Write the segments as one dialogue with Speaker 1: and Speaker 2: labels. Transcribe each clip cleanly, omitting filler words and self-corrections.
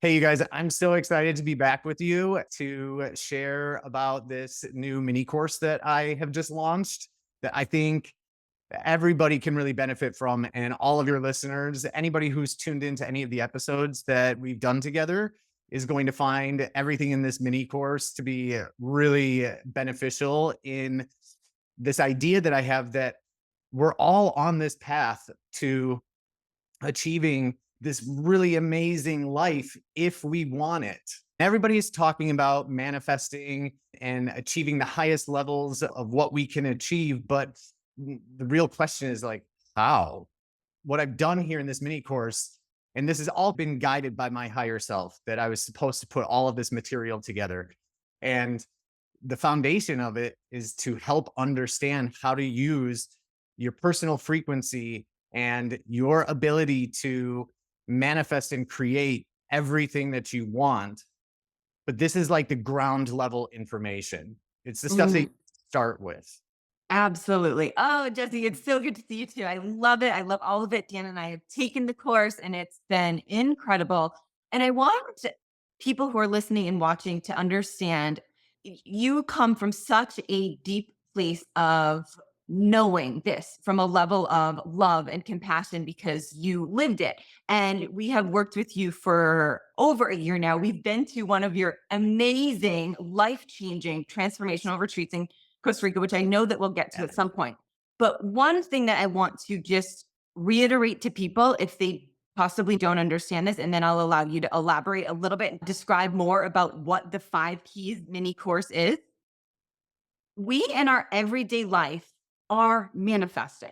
Speaker 1: Hey, you guys, I'm so excited to be back with you to share about this new mini course that I have just launched that I think everybody can really benefit from. And all of your listeners, anybody who's tuned into any of the episodes that we've done together, is going to find everything in this mini course to be really beneficial in this idea that I have that we're all on this path to achieving this really amazing life if we want it. Everybody is talking about manifesting and achieving the highest levels of what we can achieve. But the real question is like, how? What I've done here in this mini course, and this has all been guided by my higher self, that I was supposed to put all of this material together. And the foundation of it is to help understand how to use your personal frequency and your ability to manifest and create everything that you want. But this is like the ground level information. It's the stuff that you
Speaker 2: Mm,
Speaker 1: start with.
Speaker 2: absolutely. Oh, Jesse, it's so good to see you too. I love it. I love all of it. Dan and I have taken the course and it's been incredible. And I want people who are listening and watching to understand you come from such a deep place of knowing this from a level of love and compassion because you lived it. And we have worked with you for over a year now. We've been to one of your amazing, life changing transformational retreats in Costa Rica, which I know that we'll get to at some point. But one thing that I want to just reiterate to people, if they possibly don't understand this, and then I'll allow you to elaborate a little bit and describe more about what the 5 keys mini course is. We in our everyday life are manifesting.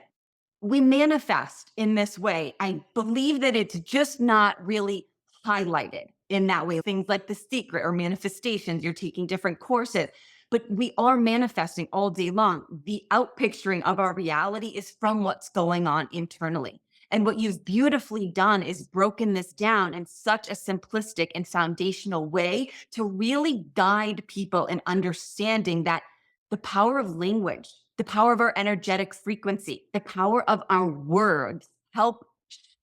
Speaker 2: We manifest in this way. I believe that it's just not really highlighted in that way. Things like The Secret or manifestations, you're taking different courses, but we are manifesting all day long. The outpicturing of our reality is from what's going on internally. And what you've beautifully done is broken this down in such a simplistic and foundational way to really guide people in understanding that the power of language, the power of our energetic frequency, the power of our words help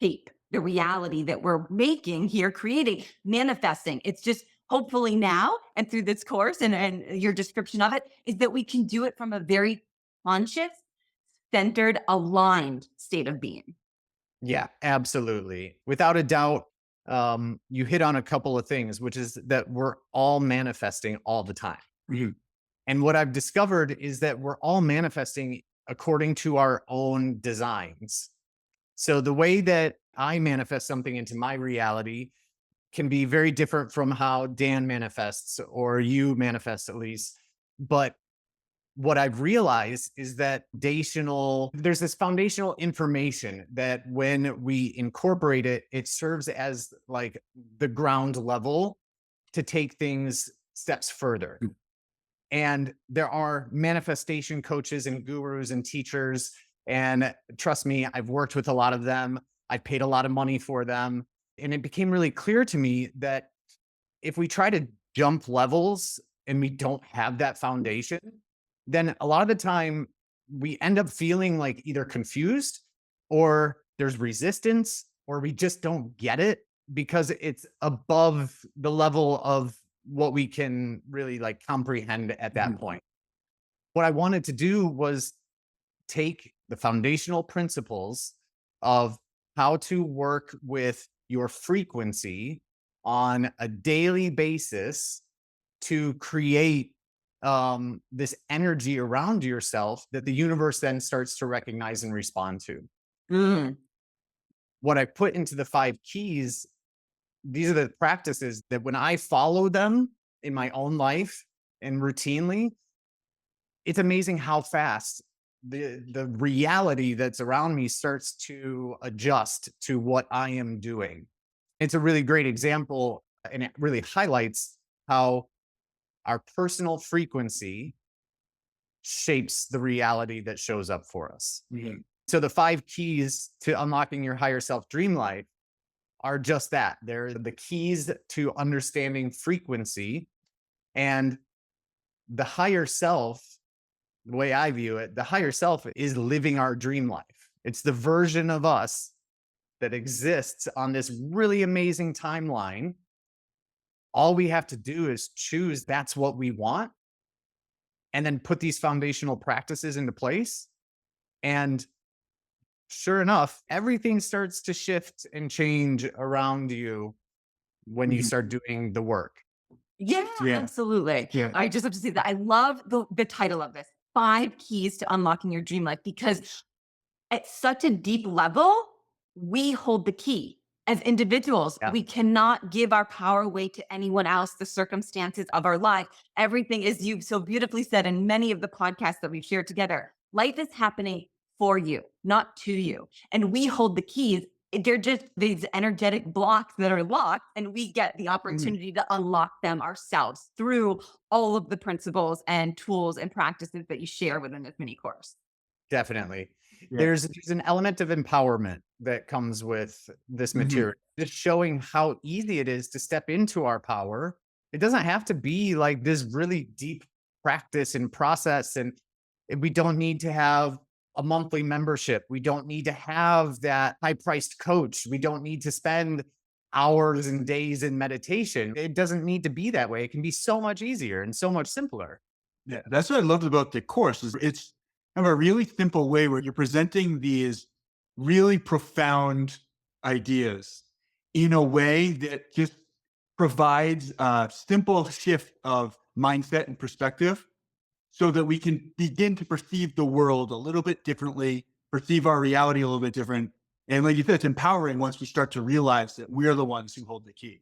Speaker 2: shape the reality that we're making here, creating, manifesting. It's just hopefully now and through this course and your description of it is that we can do it from a very conscious, centered, aligned state of being.
Speaker 1: Yeah, absolutely. Without a doubt, you hit on a couple of things, which is that we're all manifesting all the time. And what I've discovered is that we're all manifesting according to our own designs. So the way that I manifest something into my reality can be very different from how Dan manifests or you manifest at least. But what I've realized is that there's this foundational information that when we incorporate it, it serves as like the ground level to take things steps further. And there are manifestation coaches and gurus and teachers. And trust me, I've worked with a lot of them. I paid a lot of money for them. And it became really clear to me that if we try to jump levels and we don't have that foundation, then a lot of the time we end up feeling like either confused or there's resistance or we just don't get it because it's above the level of what we can really like comprehend at that
Speaker 2: Mhm.
Speaker 1: point. What I wanted to do was take the foundational principles of how to work with your frequency on a daily basis to create this energy around yourself that the universe then starts to recognize and respond to.
Speaker 2: Mm,
Speaker 1: What I put into the 5 keys, these are the practices that when I follow them in my own life and routinely, it's amazing how fast the reality that's around me starts to adjust to what I am doing. It's a really great example and it really highlights how our personal frequency shapes the reality that shows up for us. So the 5 keys to unlocking your higher self dream life are just that. They're the keys to understanding frequency and the higher self. The way I view it, the higher self is living our dream life. It's the version of us that exists on this really amazing timeline All we have to do is choose that's what we want and then put these foundational practices into place. And sure enough, everything starts to shift and change around you when you
Speaker 3: Mhm.
Speaker 1: start doing the work.
Speaker 2: Yeah,
Speaker 3: Yeah.
Speaker 2: absolutely.
Speaker 3: Yeah.
Speaker 2: I just have to say that I love the title of this, 5 Keys to Unlocking Your Dream Life, because at such a deep level, we hold the key. As individuals,
Speaker 1: Yeah,
Speaker 2: we cannot give our power away to anyone else, the circumstances of our life. Everything, is you've so beautifully said in many of the podcasts that we've shared together, life is happening for you, not to you. And we hold the keys. They're just these energetic blocks that are locked, and we get the
Speaker 3: Mhm.
Speaker 2: opportunity to unlock them ourselves through all of the principles and tools and practices that you share within this mini course.
Speaker 1: definitely.
Speaker 3: Yeah.
Speaker 1: There's an element of empowerment that comes with this
Speaker 3: Mhm.
Speaker 1: material, just showing how easy it is to step into our power. It doesn't have to be like this really deep practice and process. And we don't need to have a monthly membership. We don't need to have that high priced coach. We don't need to spend hours and days in meditation. It doesn't need to be that way. It can be so much easier and so much simpler.
Speaker 3: Yeah, that's what I loved about the course is it's kind of a really simple way where you're presenting these really profound ideas in a way that just provides a simple shift of mindset and perspective so that we can begin to perceive the world a little bit differently, perceive our reality a little bit different. And like you said, it's empowering once we start to realize that we're the ones who hold the key.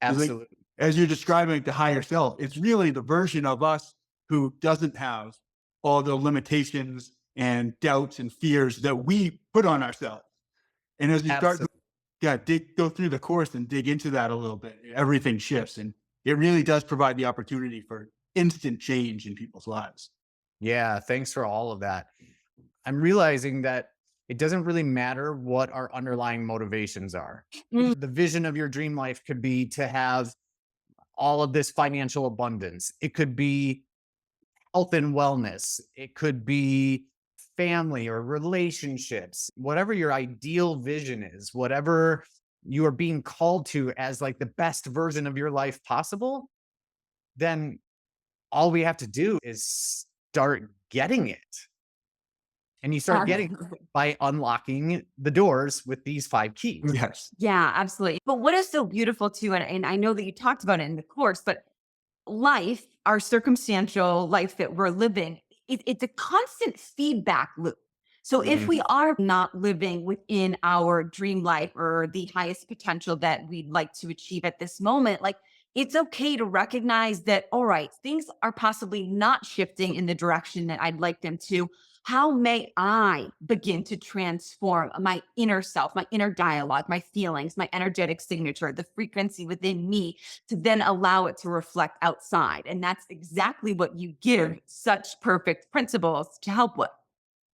Speaker 3: It's like,
Speaker 1: Absolutely.
Speaker 3: as you're describing the higher self, it's really the version of us who doesn't have all the limitations and doubts and fears that we put on ourselves. And as you start,
Speaker 1: Absolutely.
Speaker 3: yeah, go through the course and dig into that a little bit, everything shifts, and it really does provide the opportunity for instant change in people's lives.
Speaker 1: Yeah. Thanks for all of that. I'm realizing that it doesn't really matter what our underlying motivations are.
Speaker 2: Mm.
Speaker 1: The vision of your dream life could be to have all of this financial abundance. It could be health and wellness. It could be family or relationships. Whatever your ideal vision is, whatever you are being called to as like the best version of your life possible, then all we have to do is start getting it. And you start getting
Speaker 2: Absolutely.
Speaker 1: by unlocking the doors with these 5 keys.
Speaker 3: Yes.
Speaker 2: Yeah, absolutely. But what is so beautiful too, and I know that you talked about it in the course, but life, our circumstantial life that we're living, it's a constant feedback loop. So if
Speaker 1: Mhm.
Speaker 2: we are not living within our dream life or the highest potential that we'd like to achieve at this moment, like it's okay to recognize that, all right, things are possibly not shifting in the direction that I'd like them to. How may I begin to transform my inner self, my inner dialogue, my feelings, my energetic signature, the frequency within me to then allow it to reflect outside? And that's exactly what you give such perfect principles to help with.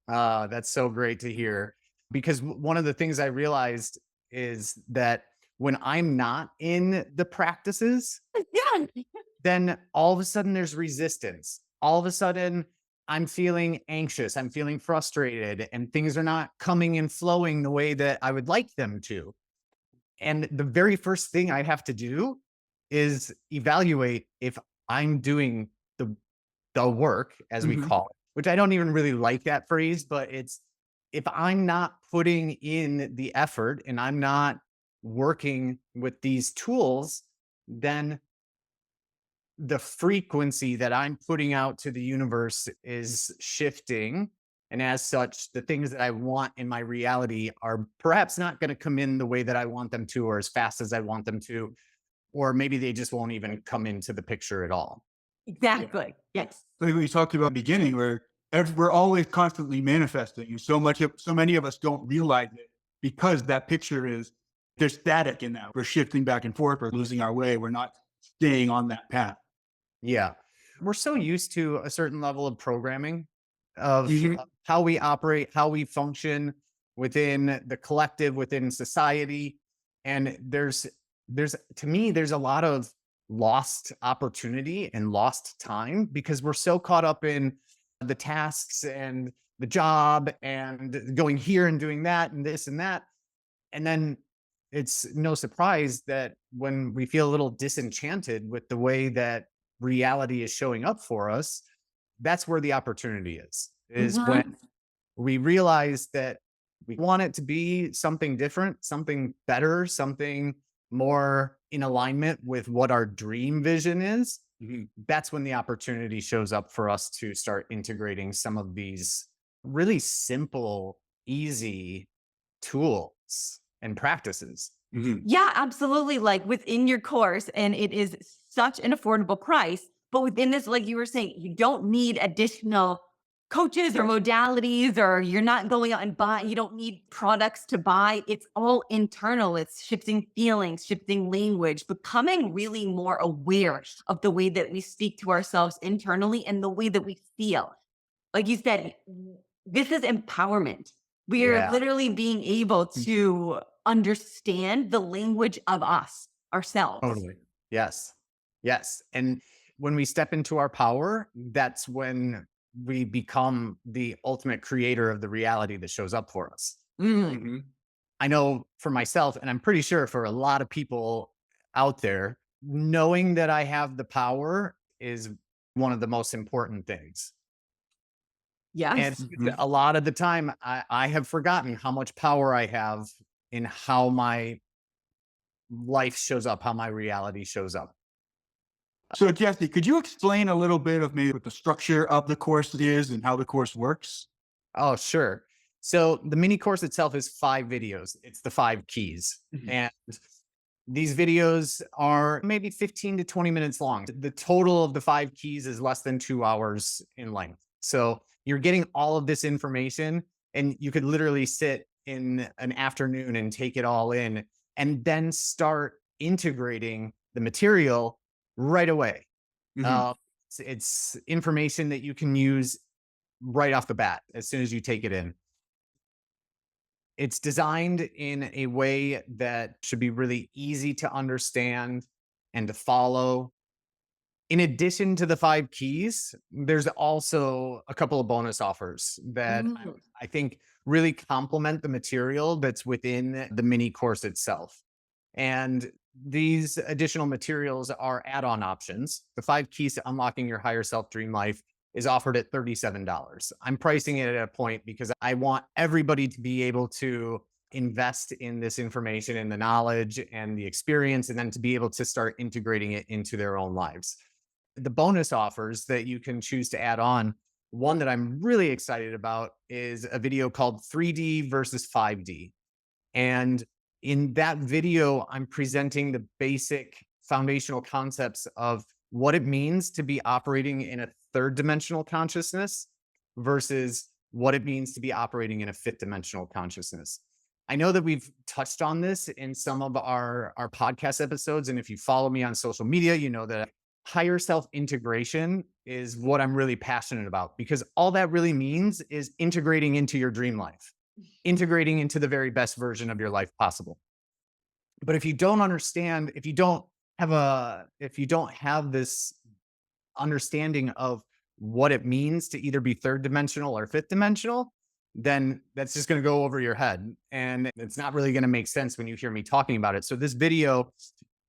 Speaker 1: That's so great to hear because one of the things I realized is that when I'm not in the practices,
Speaker 2: Yeah.
Speaker 1: then all of a sudden there's resistance. All of a sudden I'm feeling anxious, I'm feeling frustrated, and things are not coming and flowing the way that I would like them to. And the very first thing I have to do is evaluate if I'm doing the the work, as we
Speaker 3: Mhm.
Speaker 1: call it, which I don't even really like that phrase, but it's if I'm not putting in the effort and I'm not working with these tools, then the frequency that I'm putting out to the universe is shifting. And as such, the things that I want in my reality are perhaps not going to come in the way that I want them to, or as fast as I want them to, or maybe they just won't even come into the picture at all.
Speaker 2: Exactly. Yes.
Speaker 3: Like we talked about in the beginning, where we're always constantly manifesting, and so many of us don't realize it because that picture is there's static in that. We're shifting back and forth. We're losing our way. We're not staying on that path.
Speaker 1: Yeah. We're so used to a certain level of programming of
Speaker 3: Mhm.
Speaker 1: how we operate, how we function within the collective, within society. And there's to me, there's a lot of lost opportunity and lost time because we're so caught up in the tasks and the job and going here and doing that and this and that. And then it's no surprise that when we feel a little disenchanted with the way that reality is showing up for us, that's where the opportunity is when
Speaker 2: Mhm.
Speaker 1: we realize that we want it to be something different, something better, something more in alignment with what our dream vision is. That's when the opportunity shows up for us to start integrating some of these really simple, easy tools and practices.
Speaker 3: Mhm.
Speaker 2: Yeah, absolutely. Like within your course, and it is such an affordable price. But within this, like you were saying, you don't need additional coaches or modalities, or you're not going out and buying, you don't need products to buy. It's all internal. It's shifting feelings, shifting language, becoming really more aware of the way that we speak to ourselves internally and the way that we feel. Like you said, this is empowerment. We are
Speaker 1: Yeah,
Speaker 2: literally being able to understand the language of us, ourselves.
Speaker 1: totally. Yes. Yes. And when we step into our power, that's when we become the ultimate creator of the reality that shows up for us.
Speaker 2: Mm.
Speaker 3: Mhm.
Speaker 1: I know for myself, and I'm pretty sure for a lot of people out there, knowing that I have the power is one of the most important things. And
Speaker 2: Yes.
Speaker 3: Mhm.
Speaker 1: a lot of the time, I have forgotten how much power I have in how my life shows up, how my reality shows up.
Speaker 3: So, Jesse, could you explain a little bit of maybe what the structure of the course is and how the course works?
Speaker 1: Oh, sure. So the mini course itself is 5 videos. It's the 5 keys.
Speaker 3: Mhm.
Speaker 1: And these videos are maybe 15 to 20 minutes long. The total of the 5 keys is less than 2 hours in length. So you're getting all of this information, and you could literally sit in an afternoon and take it all in and then start integrating the material right away.
Speaker 3: Mhm.
Speaker 1: Uh, it's information that you can use right off the bat as soon as you take it in. It's designed in a way that should be really easy to understand and to follow. In addition to the 5 keys, there's also a couple of bonus offers that
Speaker 2: Mm.
Speaker 1: I think really complement the material that's within the mini course itself. And these additional materials are add on options. The 5 keys to unlocking your higher self dream life is offered at $37. I'm pricing it at a point because I want everybody to be able to invest in this information and the knowledge and the experience, and then to be able to start integrating it into their own lives. The bonus offers that you can choose to add on, one that I'm really excited about is a video called 3D versus 5D. And in that video, I'm presenting the basic foundational concepts of what it means to be operating in a third dimensional consciousness versus what it means to be operating in a fifth dimensional consciousness. I know that we've touched on this in some of our podcast episodes. And if you follow me on social media, you know that higher self integration is what I'm really passionate about, because all that really means is integrating into your dream life, integrating into the very best version of your life possible. But if you don't understand, if you don't have this understanding of what it means to either be third dimensional or fifth dimensional, then that's just going to go over your head. And it's not really going to make sense when you hear me talking about it. So this video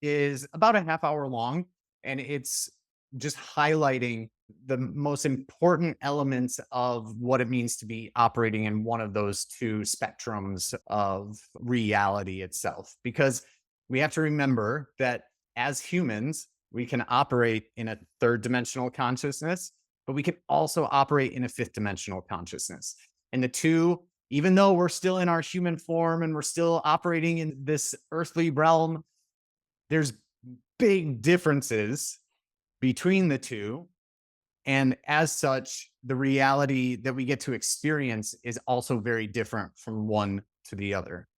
Speaker 1: is about a half hour long, and it's just highlighting the most important elements of what it means to be operating in one of those two spectrums of reality itself. Because we have to remember that as humans, we can operate in a third dimensional consciousness, but we can also operate in a fifth dimensional consciousness. And the two, even though we're still in our human form and we're still operating in this earthly realm, there's big differences between the two. And as such, the reality that we get to experience is also very different from one to the other.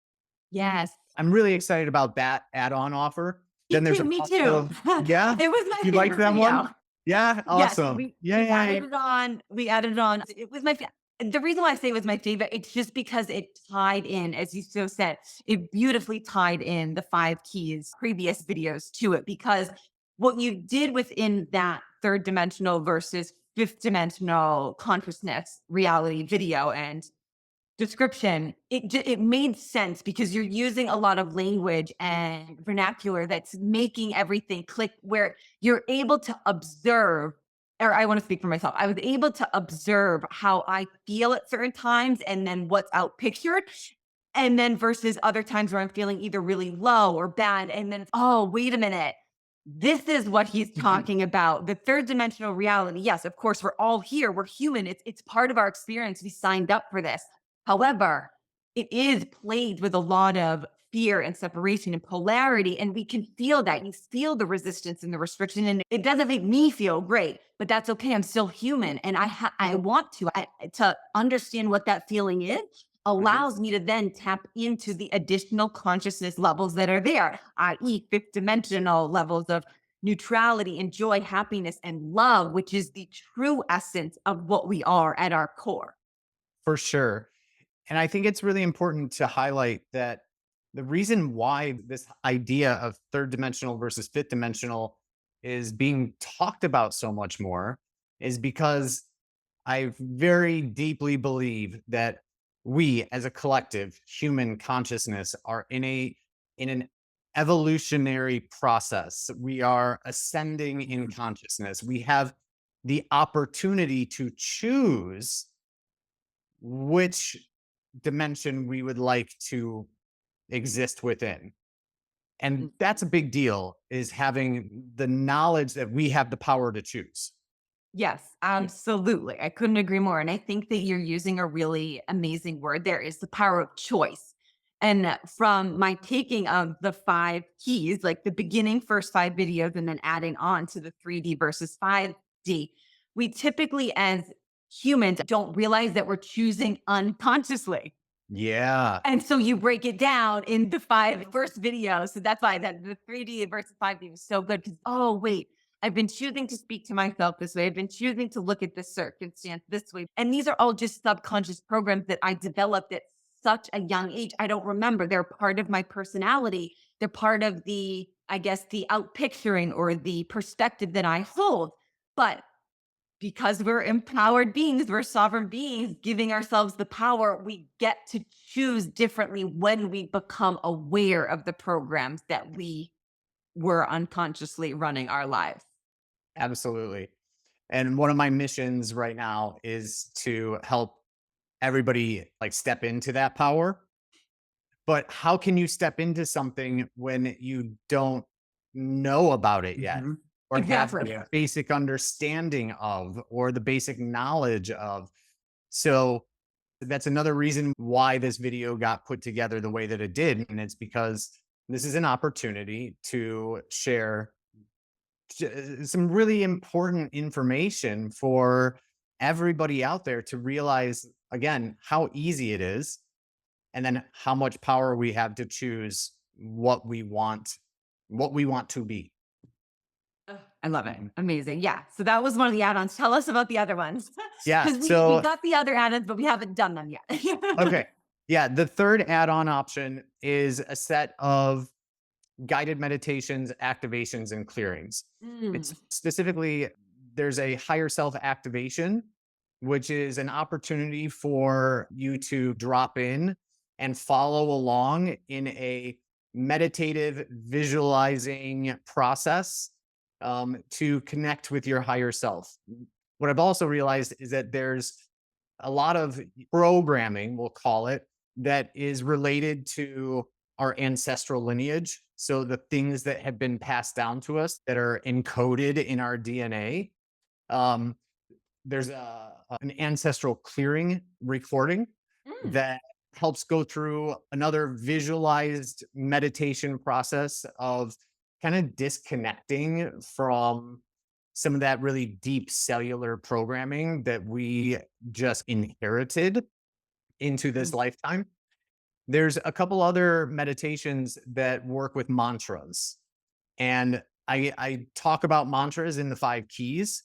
Speaker 2: Yes.
Speaker 1: I'm really excited about that add-on offer.
Speaker 2: Me
Speaker 1: Then there's
Speaker 2: too.
Speaker 1: a
Speaker 2: Me too.
Speaker 1: also, yeah,
Speaker 2: It was my
Speaker 1: you like
Speaker 2: favorite
Speaker 1: that one?
Speaker 2: video.
Speaker 1: Yeah,
Speaker 2: Yes,
Speaker 1: awesome.
Speaker 2: we
Speaker 1: Yay.
Speaker 2: added it on. We added it on. It was the reason why I say it was my favorite, it's just because it tied in, as you so said, it beautifully tied in the 5 keys previous videos to it. Because what you did within that third dimensional versus fifth dimensional consciousness reality video and description, it made sense because you're using a lot of language and vernacular that's making everything click where you're able to observe, or I want to speak for myself. I was able to observe how I feel at certain times and then what's out pictured. And then versus other times where I'm feeling either really low or bad. And then, oh, wait a minute. This is what he's talking about. The third dimensional reality. Yes, of course, we're all here. We're human. It's part of our experience. We signed up for this. However, it is plagued with a lot of fear and separation and polarity. And we can feel that. You feel the resistance and the restriction. And it doesn't make me feel great, but that's okay. I'm still human. And I want to understand what that feeling is allows me to then tap into the additional consciousness levels that are there, i.e., fifth dimensional levels of neutrality and joy, happiness, and love, which is the true essence of what we are at our core.
Speaker 1: For sure. And I think it's really important to highlight that the reason why this idea of third dimensional versus fifth dimensional is being talked about so much more is because I very deeply believe that we as a collective human consciousness are in an evolutionary process. We are ascending in consciousness. We have the opportunity to choose which dimension we would like to exist within. And that's a big deal, is having the knowledge that we have the power to choose.
Speaker 2: Yes, absolutely. I couldn't agree more. And I think that you're using a really amazing word there is the power of choice. And from my taking of the 5 keys, like the beginning first 5 videos and then adding on to the 3D versus 5D, we typically as humans don't realize that we're choosing unconsciously.
Speaker 1: Yeah,
Speaker 2: And so you break it down in the 5 first videos. So that's why that the 3D versus 5D was so good because, oh, wait, I've been choosing to speak to myself this way. I've been choosing to look at this circumstance this way. And these are all just subconscious programs that I developed at such a young age. I don't remember. They're part of my personality. They're part of the, I guess, the out picturing or the perspective that I hold. But because we're empowered beings, we're sovereign beings, giving ourselves the power, we get to choose differently when we become aware of the programs that we were unconsciously running our lives.
Speaker 1: absolutely. And one of my missions right now is to help everybody like step into that power. But how can you step into something when you don't know about it yet
Speaker 3: Mhm.
Speaker 1: or have
Speaker 2: Exactly.
Speaker 1: the basic understanding of or the basic knowledge of? So that's another reason why this video got put together the way that it did. And it's because this is an opportunity to share some really important information for everybody out there to realize, again, how easy it is and then how much power we have to choose what we want to be.
Speaker 2: Ugh, I love it.
Speaker 1: Mhm.
Speaker 2: Amazing. Yeah. So that was one of the add-ons. Tell us about the other ones.
Speaker 1: Yeah.
Speaker 2: Because we
Speaker 1: So,
Speaker 2: got the other add-ons, but we haven't done them yet.
Speaker 1: okay. Yeah. The third add on option is a set of guided meditations, activations, and clearings.
Speaker 2: Mm,
Speaker 1: It's specifically, there's a higher self activation, which is an opportunity for you to drop in and follow along in a meditative visualizing process to connect with your higher self. What I've also realized is that there's a lot of programming, we'll call it, that is related to our ancestral lineage. So the things that have been passed down to us that are encoded in our DNA. Um, there's an ancestral clearing recording
Speaker 2: mm.
Speaker 1: that helps go through another visualized meditation process of kind of disconnecting from some of that really deep cellular programming that we just inherited into this
Speaker 2: Mm.
Speaker 1: lifetime. There's a couple other meditations that work with mantras. And I talk about mantras in the 5 keys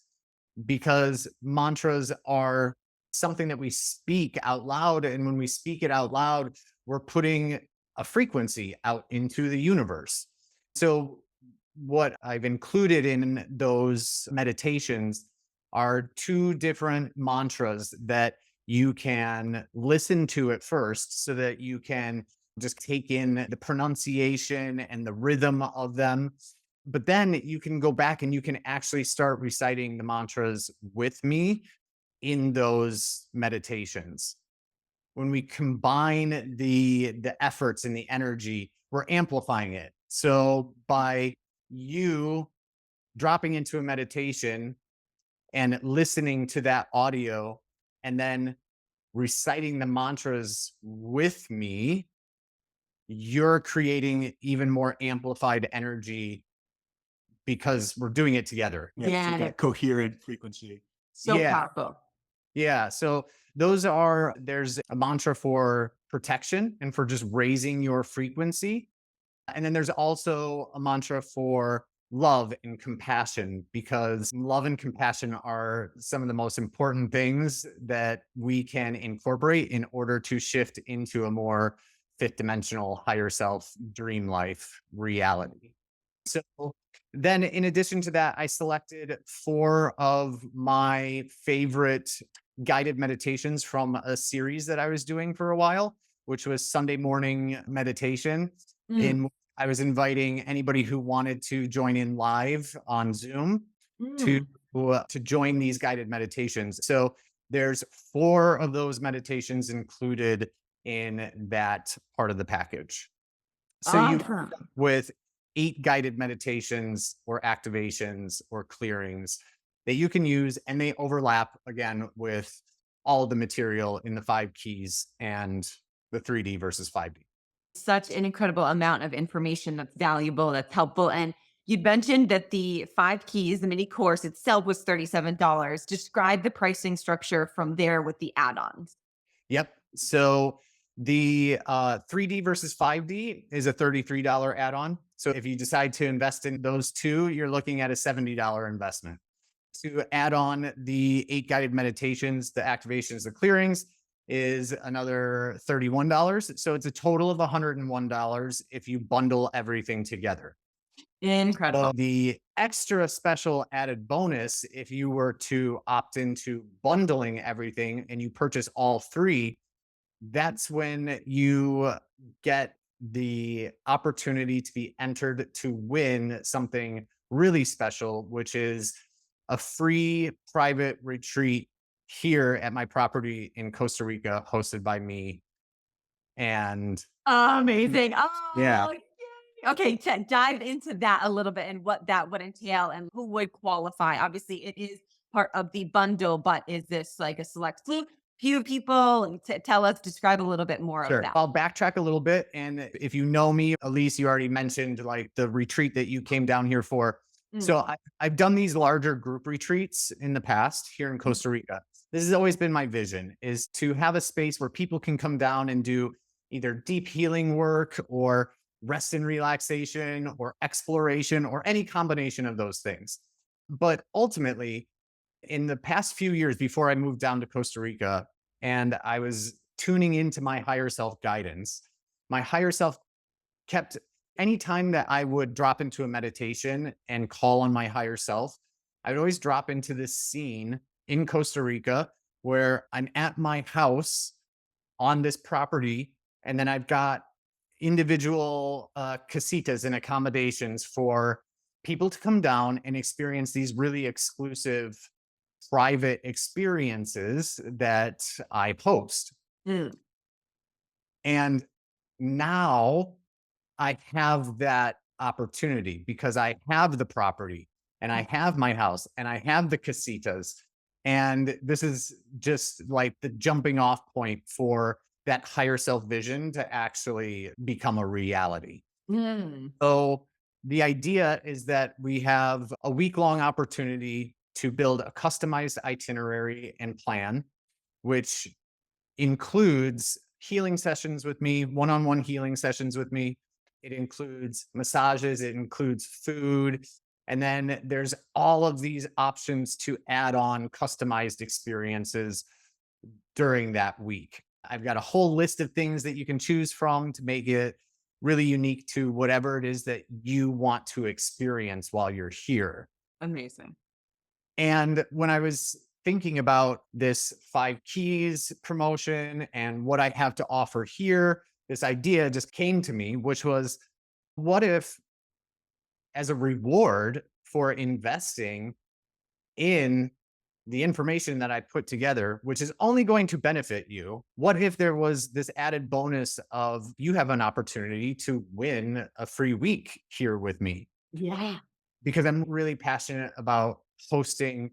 Speaker 1: because mantras are something that we speak out loud. And when we speak it out loud, we're putting a frequency out into the universe. So, what I've included in those meditations are 2 different mantras that you can listen to it first so that you can just take in the pronunciation and the rhythm of them. But then you can go back and you can actually start reciting the mantras with me in those meditations. When we combine the efforts and the energy, we're amplifying it. So by you dropping into a meditation and listening to that audio and then reciting the mantras with me, you're creating even more amplified energy because we're doing it together.
Speaker 3: Yeah, so
Speaker 2: Yeah,
Speaker 3: that coherent frequency.
Speaker 2: so
Speaker 1: Yeah.
Speaker 2: powerful.
Speaker 1: Yeah. So there's a mantra for protection and for just raising your frequency. And then there's also a mantra for love and compassion, because love and compassion are some of the most important things that we can incorporate in order to shift into a more fifth dimensional, higher self, dream life reality. So then, in addition to that, I selected 4 of my favorite guided meditations from a series that I was doing for a while, which was Sunday morning meditation.
Speaker 2: Mm,
Speaker 1: In which I was inviting anybody who wanted to join in live on Zoom to
Speaker 2: mm.
Speaker 1: to join these guided meditations. So there's 4 of those meditations included in that part of the package. So you
Speaker 2: Awesome.
Speaker 1: with 8 guided meditations or activations or clearings that you can use, and they overlap again with all the material in the 5 keys and the 3D versus 5D.
Speaker 2: Such an incredible amount of information that's valuable, that's helpful. And you mentioned that the 5 keys, the mini course itself was $37. Describe the pricing structure from there with the add-ons.
Speaker 1: Yep. So the 3D versus 5D is a $33 add-on. So if you decide to invest in those two, you're looking at a $70 investment. To add on the 8 guided meditations, the activations, the clearings is another $31. So it's a total of $101 if you bundle everything together.
Speaker 2: Incredible.
Speaker 1: The extra special added bonus, if you were to opt into bundling everything and you purchase all 3, that's when you get the opportunity to be entered to win something really special, which is a free private retreat here at my property in Costa Rica, hosted by me. And
Speaker 2: Amazing.
Speaker 1: yeah,
Speaker 2: Oh, yay. Okay, dive into that a little bit and what that would entail and who would qualify. Obviously, it is part of the bundle, but is this like a select few people? And tell us, describe a little bit more of
Speaker 1: sure.
Speaker 2: that.
Speaker 1: I'll backtrack a little bit. And if you know me, Elise, you already mentioned like the retreat that you came down here for.
Speaker 2: Mm,
Speaker 1: So I've done these larger group retreats in the past here in
Speaker 2: mm.
Speaker 1: Costa Rica. This has always been my vision, is to have a space where people can come down and do either deep healing work or rest and relaxation or exploration or any combination of those things. But ultimately, in the past few years before I moved down to Costa Rica and I was tuning into my higher self guidance, my higher self kept anytime that I would drop into a meditation and call on my higher self, I would always drop into this scene in Costa Rica where I'm at my house on this property. And then I've got individual casitas and accommodations for people to come down and experience these really exclusive private experiences that I post.
Speaker 2: Mm.
Speaker 1: And now I have that opportunity because I have the property and I have my house and I have the casitas. And this is just like the jumping off point for that higher self vision to actually become a reality.
Speaker 2: Mm.
Speaker 1: So the idea is that we have a week-long opportunity to build a customized itinerary and plan, which includes healing sessions with me, one-on-one healing sessions with me. It includes massages, it includes food, and then there's all of these options to add on customized experiences during that week. I've got a whole list of things that you can choose from to make it really unique to whatever it is that you want to experience while you're here.
Speaker 2: Amazing.
Speaker 1: And when I was thinking about this 5 keys promotion and what I have to offer here, this idea just came to me, which was, what if, as a reward for investing in the information that I put together, which is only going to benefit you, what if there was this added bonus of you have an opportunity to win a free week here with me?
Speaker 2: Yeah.
Speaker 1: Because I'm really passionate about hosting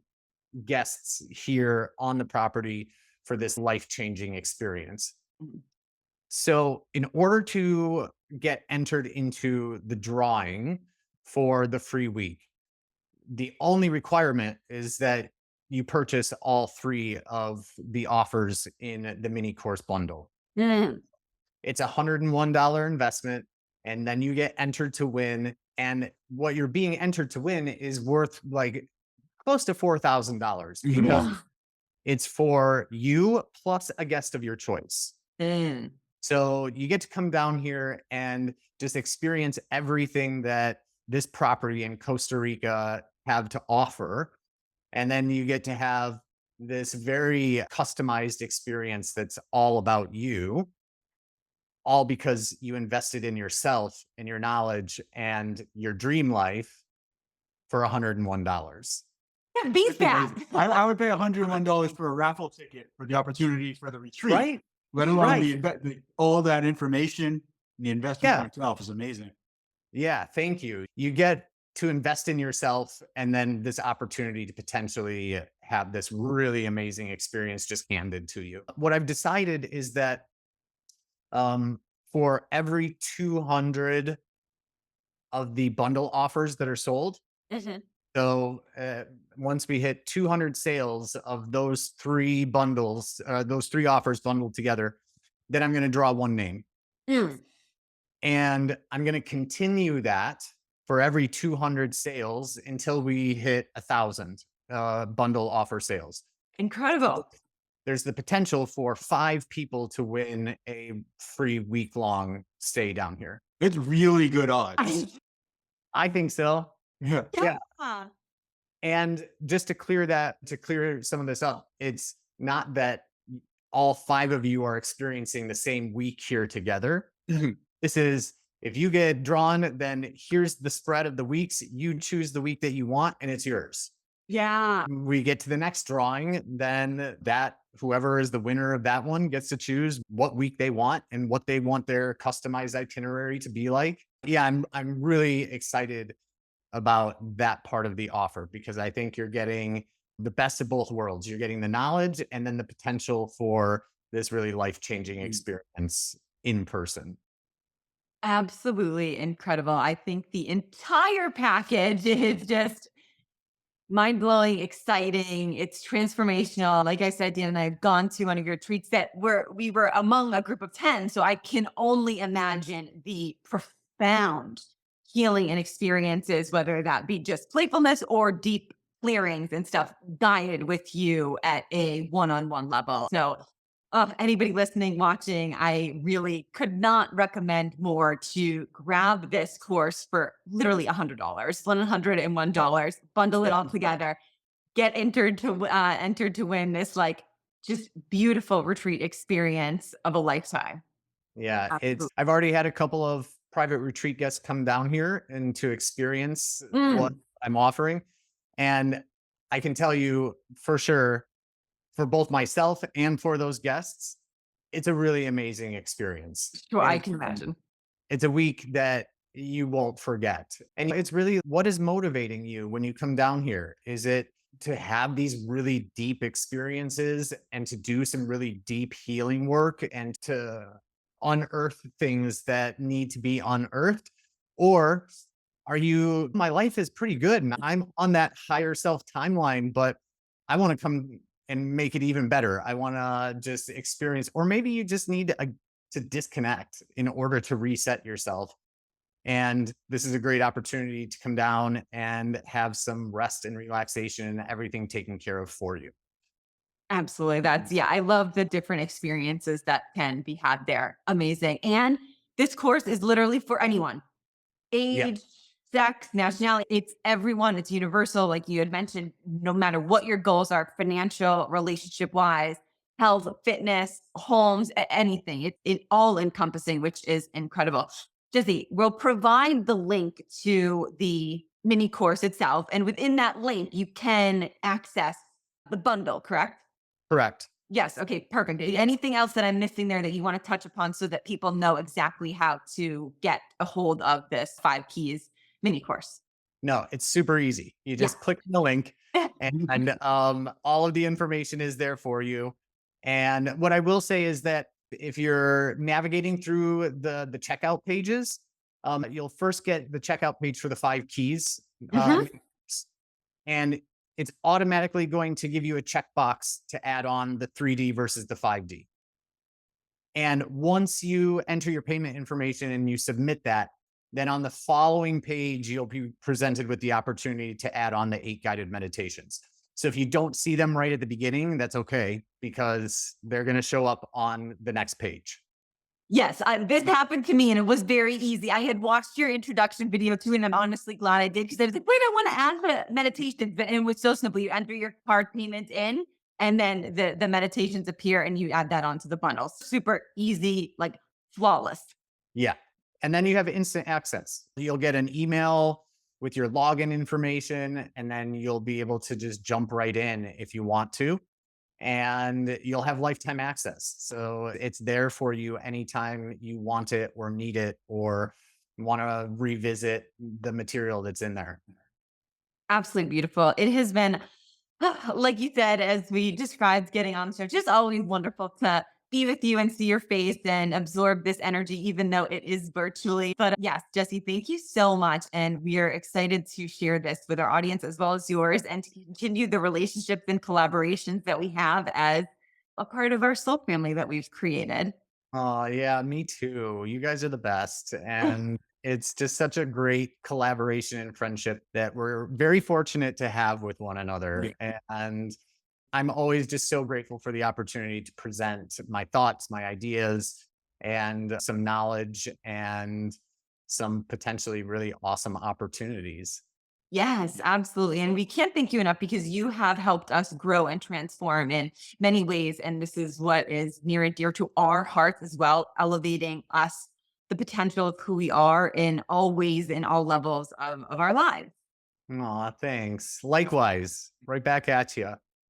Speaker 1: guests here on the property for this life-changing experience.
Speaker 2: Mm.
Speaker 1: So, in order to get entered into the drawing for the free week, the only requirement is that you purchase all 3 of the offers in the mini course bundle.
Speaker 2: Mm.
Speaker 1: It's a $101 investment, and then you get entered to win. And what you're being entered to win is worth like close to $4,000 because
Speaker 2: Yeah.
Speaker 1: it's for you plus a guest of your choice.
Speaker 2: Mm.
Speaker 1: So you get to come down here and just experience everything that this property in Costa Rica have to offer. And then you get to have this very customized experience that's all about you, all because you invested in yourself and your knowledge and your dream life for $101.
Speaker 2: Yeah, beat that.
Speaker 3: I would pay $101 for a raffle ticket for the opportunity for the retreat,
Speaker 1: Right?
Speaker 3: let alone
Speaker 1: Right.
Speaker 3: all that information. The investment
Speaker 1: Yeah.
Speaker 3: in itself is amazing.
Speaker 1: Yeah. Thank you. You get to invest in yourself and then this opportunity to potentially have this really amazing experience just handed to you. What I've decided is that um, for every 200 of the bundle offers that are sold,
Speaker 2: Mhm.
Speaker 1: so once we hit 200 sales of those 3 bundles, those 3 offers bundled together, then I'm going to draw one name.
Speaker 2: Mm.
Speaker 1: And I'm going to continue that for every 200 sales until we hit 1,000 bundle offer sales.
Speaker 2: Incredible.
Speaker 1: There's the potential for 5 people to win a free week-long stay down here.
Speaker 3: It's really good odds.
Speaker 1: I think so.
Speaker 3: Yeah.
Speaker 1: Yeah.
Speaker 2: Yeah.
Speaker 1: And just to clear some of this up, it's not that all 5 of you are experiencing the same week here together.
Speaker 3: Mhm.
Speaker 1: This is, if you get drawn, then here's the spread of the weeks. You choose the week that you want and it's yours.
Speaker 2: Yeah.
Speaker 1: We get to the next drawing, then that whoever is the winner of that one gets to choose what week they want and what they want their customized itinerary to be like. Yeah, I'm really excited about that part of the offer because I think you're getting the best of both worlds. You're getting the knowledge and then the potential for this really life-changing experience in person.
Speaker 2: Absolutely incredible. I think the entire package is just mind blowing, exciting. It's transformational. Like I said, Dan and I have gone to one of your retreats that we were among a group of 10. So I can only imagine the profound healing and experiences, whether that be just playfulness or deep clearings and stuff guided with you at a one-on-one level. So anybody listening, watching, I really could not recommend more to grab this course for literally $100, $101, bundle it all together, get entered to win this like just beautiful retreat experience of a lifetime.
Speaker 1: Yeah,
Speaker 2: Absolutely.
Speaker 1: I've already had a couple of private retreat guests come down here and to experience what
Speaker 2: Mm.
Speaker 1: I'm offering. And I can tell you for sure, for both myself and for those guests, it's a really amazing experience.
Speaker 2: Sure, I
Speaker 1: And
Speaker 2: can imagine.
Speaker 1: it's a week that you won't forget. And it's really, what is motivating you when you come down here? Is it to have these really deep experiences and to do some really deep healing work and to unearth things that need to be unearthed? Or are you, my life is pretty good and I'm on that higher self timeline, but I want to come and make it even better. I want to just experience, or maybe you just need to disconnect in order to reset yourself. And this is a great opportunity to come down and have some rest and relaxation and everything taken care of for you.
Speaker 2: Absolutely. Yeah, I love the different experiences that can be had there. Amazing. And this course is literally for anyone,
Speaker 1: Yeah.
Speaker 2: age, sex, nationality. It's everyone. It's universal. Like you had mentioned, no matter what your goals are, financial, relationship wise, health, fitness, homes, anything. It all encompassing, which is incredible. Jesse, we'll provide the link to the mini course itself. And within that link, you can access the bundle, correct?
Speaker 1: Correct.
Speaker 2: Yes. Okay. Perfect. Anything else that I'm missing there that you want to touch upon so that people know exactly how to get a hold of this 5 keys mini course?
Speaker 1: No, it's super easy. You
Speaker 2: Yeah.
Speaker 1: just click the link and all of the information is there for you. And what I will say is that if you're navigating through the checkout pages, you'll first get the checkout page for the 5 keys.
Speaker 2: Mhm.
Speaker 1: And it's automatically going to give you a checkbox to add on the 3D versus the 5D. And once you enter your payment information and you submit that, then on the following page, you'll be presented with the opportunity to add on the 8 guided meditations. So if you don't see them right at the beginning, that's okay because they're going to show up on the next page.
Speaker 2: Yes, this happened to me and it was very easy. I had watched your introduction video too, and I'm honestly glad I did because I was like, wait, I want to add the meditation. And it was so simple. You enter your card payment in, and then the meditations appear and you add that onto the bundle. Super easy, like flawless.
Speaker 1: Yeah. And then you have instant access. You'll get an email with your login information, and then you'll be able to just jump right in if you want to. And you'll have lifetime access. So it's there for you anytime you want it or need it or want to revisit the material that's in there.
Speaker 2: Absolutely beautiful. It has been, like you said, as we described getting on the show, just always wonderful to be with you and see your face and absorb this energy, even though it is virtually. But yes, Jesse, thank you so much. And we are excited to share this with our audience as well as yours and to continue the relationships and collaborations that we have as a part of our soul family that we've created.
Speaker 1: Oh, yeah, me too. You guys are the best. And it's just such a great collaboration and friendship that we're very fortunate to have with one another. And I'm always just so grateful for the opportunity to present my thoughts, my ideas, and some knowledge and some potentially really awesome opportunities.
Speaker 2: Yes, absolutely. And we can't thank you enough because you have helped us grow and transform in many ways. And this is what is near and dear to our hearts as well, elevating us, the potential of who we are in all ways, in all levels of our lives.
Speaker 1: Aw, thanks. Likewise, right back at you.